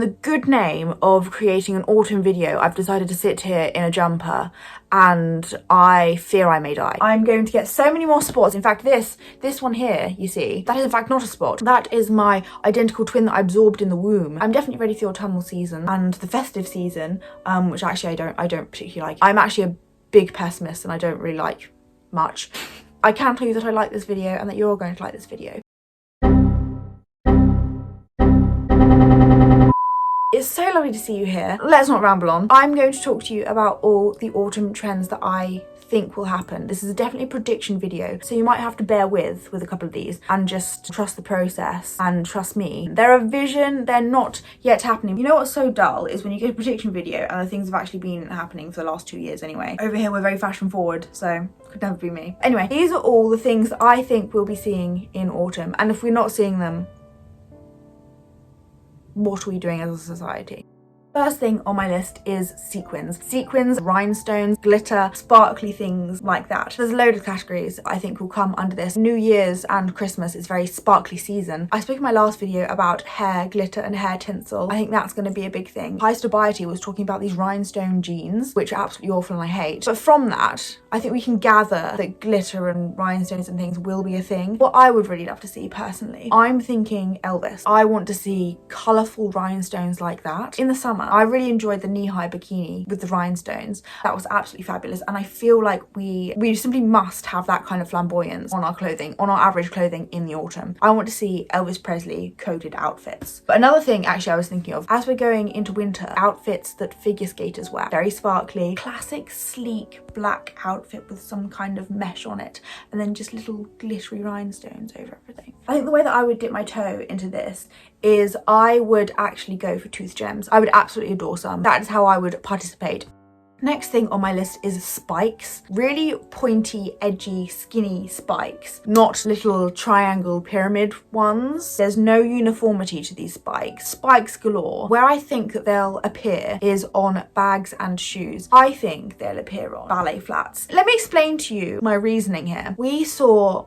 in the good name of creating an autumn video, I've decided to sit here in a jumper and I fear I may die. I'm going to get so many more spots. In fact, this one here, you see, that is in fact not a spot. That is my identical twin that I absorbed in the womb. I'm definitely ready for the autumnal season and the festive season, which actually I don't particularly like. I'm actually a big pessimist and I don't really like much. I can tell you that I like this video and that you're going to like this video. It's so lovely to see you here. Let's not ramble on. I'm going to talk to you about all the autumn trends that I think will happen. This is definitely a prediction video, so you might have to bear with a couple of these and just trust the process and trust me. They're a vision, they're not yet happening. You know what's so dull is when you get a prediction video and the things have actually been happening for the last 2 years anyway. Over here we're very fashion forward, so could never be me. Anyway, these are all the things that I think we'll be seeing in autumn, and if we're not seeing them, what are we doing as a society? First thing on my list is sequins. Sequins, rhinestones, glitter, sparkly things like that. There's a load of categories I think will come under this. New Year's and Christmas is very sparkly season. I spoke in my last video about hair glitter and hair tinsel. I think that's going to be a big thing. High Sobriety was talking about these rhinestone jeans, which are absolutely awful and I hate. But from that, I think we can gather that glitter and rhinestones and things will be a thing. What I would really love to see personally, I'm thinking Elvis. I want to see colourful rhinestones like that. In the summer, I really enjoyed the knee-high bikini with the rhinestones. That was absolutely fabulous, and I feel like we simply must have that kind of flamboyance on our clothing, on our average clothing in the autumn. I want to see Elvis Presley coded outfits. But another thing actually I was thinking of, as we're going into winter, outfits that figure skaters wear. Very sparkly, classic sleek black outfit with some kind of mesh on it, and then just little glittery rhinestones over everything. I think the way that I would dip my toe into this is I would actually go for tooth gems. I would absolutely adore some. That is how I would participate. Next thing on my list is spikes. Really pointy, edgy, skinny spikes. Not little triangle pyramid ones. There's no uniformity to these spikes. Spikes galore. Where I think that they'll appear is on bags and shoes. I think they'll appear on ballet flats. Let me explain to you my reasoning here. We saw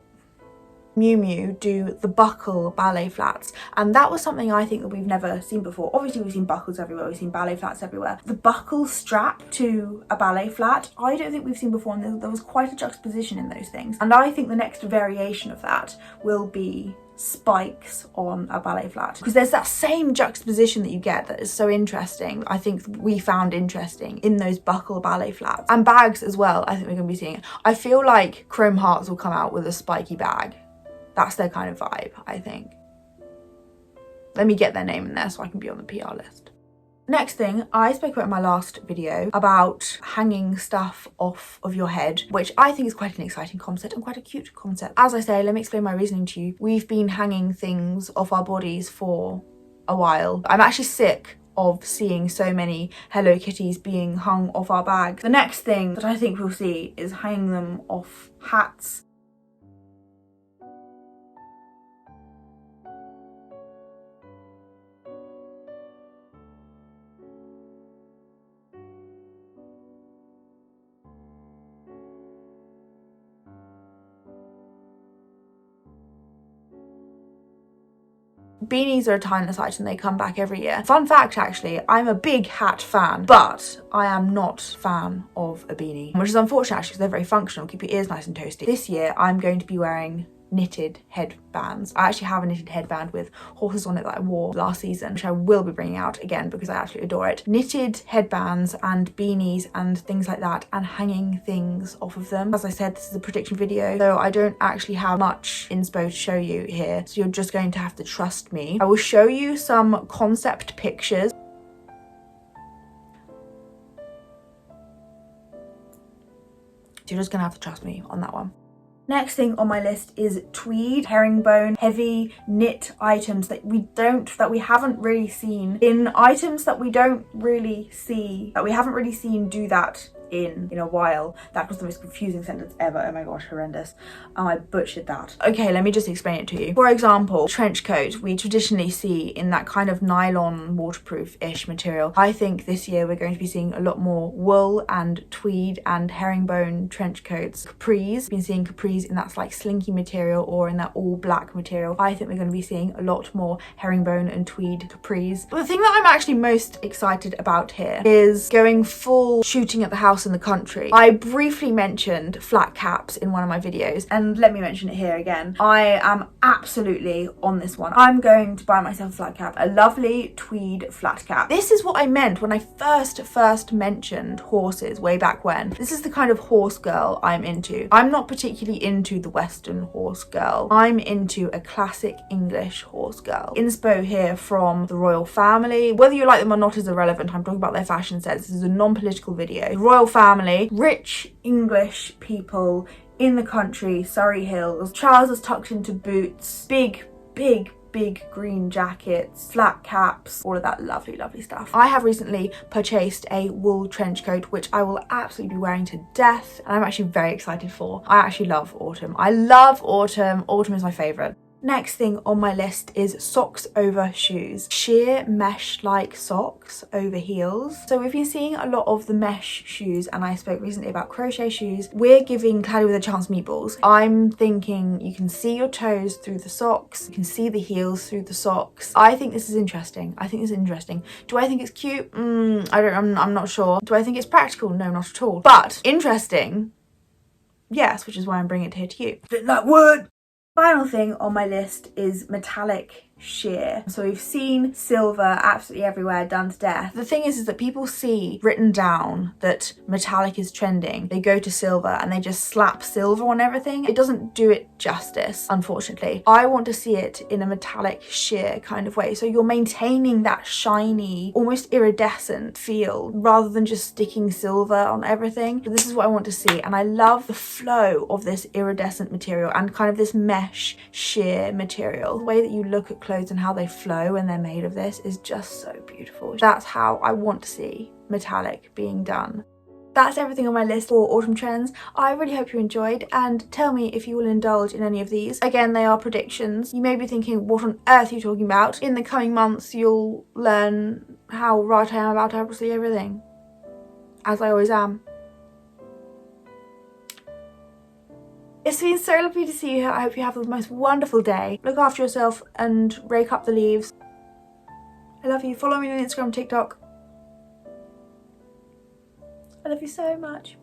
Miu Miu do the buckle ballet flats, and that was something I think that we've never seen before. Obviously we've seen buckles everywhere, we've seen ballet flats everywhere. The buckle strap to a ballet flat, I don't think we've seen before, and there was quite a juxtaposition in those things. And I think the next variation of that will be spikes on a ballet flat, because there's that same juxtaposition that you get that is so interesting. I think we found interesting in those buckle ballet flats. And bags as well, I think we're going to be seeing it. I feel like Chrome Hearts will come out with a spiky bag. That's their kind of vibe, I think. Let me get their name in there so I can be on the PR list. Next thing, I spoke about in my last video about hanging stuff off of your head, which I think is quite an exciting concept and quite a cute concept. As I say, let me explain my reasoning to you. We've been hanging things off our bodies for a while. I'm actually sick of seeing so many Hello Kitties being hung off our bags. The next thing that I think we'll see is hanging them off hats. Beanies are a timeless item, they come back every year. Fun fact actually, I'm a big hat fan, but I am not a fan of a beanie, which is unfortunate actually because they're very functional, keep your ears nice and toasty. This year I'm going to be wearing knitted headbands. I actually have a knitted headband with horses on it that I wore last season, which I will be bringing out again because I absolutely adore it. Knitted headbands and beanies and things like that, and hanging things off of them. As I said, this is a prediction video, so I don't actually have much inspo to show you here, so you're just going to have to trust me. I will show you some concept pictures. So you're just gonna have to trust me on that one. Next thing on my list is tweed, herringbone, heavy knit items that we haven't really seen do that in a while. That was the most confusing sentence ever. Oh my gosh, horrendous. I butchered that. Okay, let me just explain it to you. For example, trench coat we traditionally see in that kind of nylon waterproof-ish material. I think this year we're going to be seeing a lot more wool and tweed and herringbone trench coats. Capris, been seeing capris in that like slinky material or in that all black material. I think we're going to be seeing a lot more herringbone and tweed capris. But the thing that I'm actually most excited about here is going full shooting at the house in the country. I briefly mentioned flat caps in one of my videos, and let me mention it here again. I am absolutely on this one. I'm going to buy myself a flat cap, a lovely tweed flat cap. This is what I meant when I first mentioned horses way back when. This is the kind of horse girl I'm into. I'm not particularly into the Western horse girl. I'm into a classic English horse girl. Inspo here from the royal family. Whether you like them or not is irrelevant. I'm talking about their fashion sense. This is a non-political video. The royal family, rich English people in the country, Surrey Hills, trousers tucked into boots, big green jackets, flat caps, all of that lovely stuff. I have recently purchased a wool trench coat which I will absolutely be wearing to death, and I'm actually very excited for. I actually love autumn. I love autumn. Autumn is my favourite. Next thing on my list is socks over shoes. Sheer mesh-like socks over heels. So we've been seeing a lot of the mesh shoes, and I spoke recently about crochet shoes. We're giving Cloudy with a Chance meatballs. I'm thinking you can see your toes through the socks. You can see the heels through the socks. I think this is interesting. I think this is interesting. Do I think it's cute? I'm not sure. Do I think it's practical? No, not at all. But interesting, yes, which is why I'm bringing it here to you. Spit that word! Final thing on my list is metallic sheer. So we've seen silver absolutely everywhere, done to death. The thing is that people see written down that metallic is trending. They go to silver and they just slap silver on everything. It doesn't do it justice, unfortunately. I want to see it in a metallic sheer kind of way. So you're maintaining that shiny, almost iridescent feel rather than just sticking silver on everything. But this is what I want to see, and I love the flow of this iridescent material and kind of this mesh sheer material. The way that you look at clothes and how they flow when they're made of this is just so beautiful. That's how I want to see metallic being done. That's everything on my list for autumn trends. I really hope you enjoyed, and tell me if you will indulge in any of these. Again, they are predictions. You may be thinking, what on earth are you talking about? In the coming months, you'll learn how right I am about absolutely everything, as I always am. It's been so lovely to see you here. I hope you have the most wonderful day. Look after yourself and rake up the leaves. I love you. Follow me on Instagram, TikTok. I love you so much.